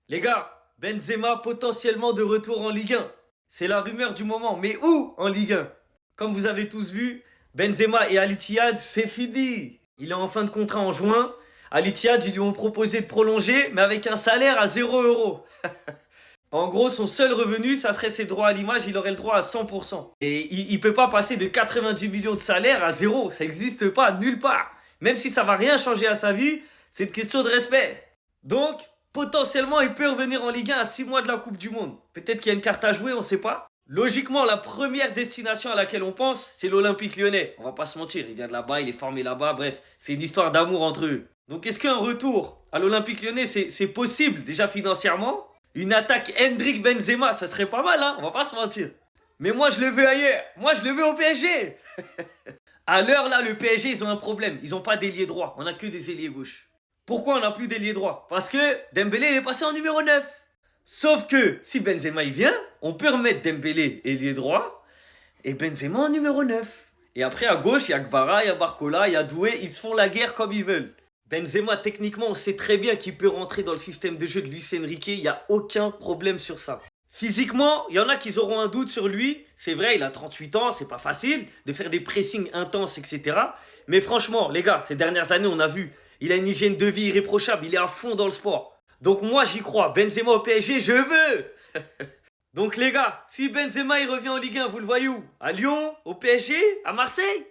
Les gars, Benzema potentiellement de retour en Ligue 1. C'est la rumeur du moment. Mais où en Ligue 1? Comme vous avez tous vu, Benzema et Al Ittihad, c'est fini. Il est en fin de contrat en juin. Al Ittihad, ils lui ont proposé de prolonger, mais avec un salaire à 0 €. En gros, son seul revenu, ça serait ses droits à l'image, il aurait le droit à 100%. Et il peut pas passer de 90 millions de salaire à zéro, ça n'existe pas, nulle part. Même si ça va rien changer à sa vie, c'est une question de respect. Donc, potentiellement, il peut revenir en Ligue 1 à 6 mois de la Coupe du Monde. Peut-être qu'il y a une carte à jouer, on sait pas. Logiquement, la première destination à laquelle on pense, c'est l'Olympique Lyonnais. On va pas se mentir, il vient de là-bas, il est formé là-bas, bref, c'est une histoire d'amour entre eux. Donc est-ce qu'un retour à l'Olympique Lyonnais, c'est possible, déjà financièrement? Une attaque Hendrik Benzema, ça serait pas mal, hein, on va pas se mentir. Mais moi, je le veux ailleurs. Moi, je le veux au PSG. À l'heure, là, le PSG, ils ont un problème. Ils ont pas d'ailier droit. On a que des ailiers gauche. Pourquoi on n'a plus d'ailier droit? Parce que Dembélé est passé en numéro 9. Sauf que si Benzema il vient, on peut remettre Dembélé ailier droit et Benzema en numéro 9. Et après, à gauche, il y a Gvara, il y a Barcola, il y a Doué. Ils se font la guerre comme ils veulent. Benzema, techniquement, on sait très bien qu'il peut rentrer dans le système de jeu de Luis Enrique. Il n'y a aucun problème sur ça. Physiquement, il y en a qui auront un doute sur lui. C'est vrai, il a 38 ans, c'est pas facile de faire des pressings intenses, etc. Mais franchement, les gars, ces dernières années, on a vu, il a une hygiène de vie irréprochable, il est à fond dans le sport. Donc moi, j'y crois. Benzema au PSG, je veux. Donc les gars, si Benzema il revient en Ligue 1, vous le voyez où? À Lyon? Au PSG? À Marseille?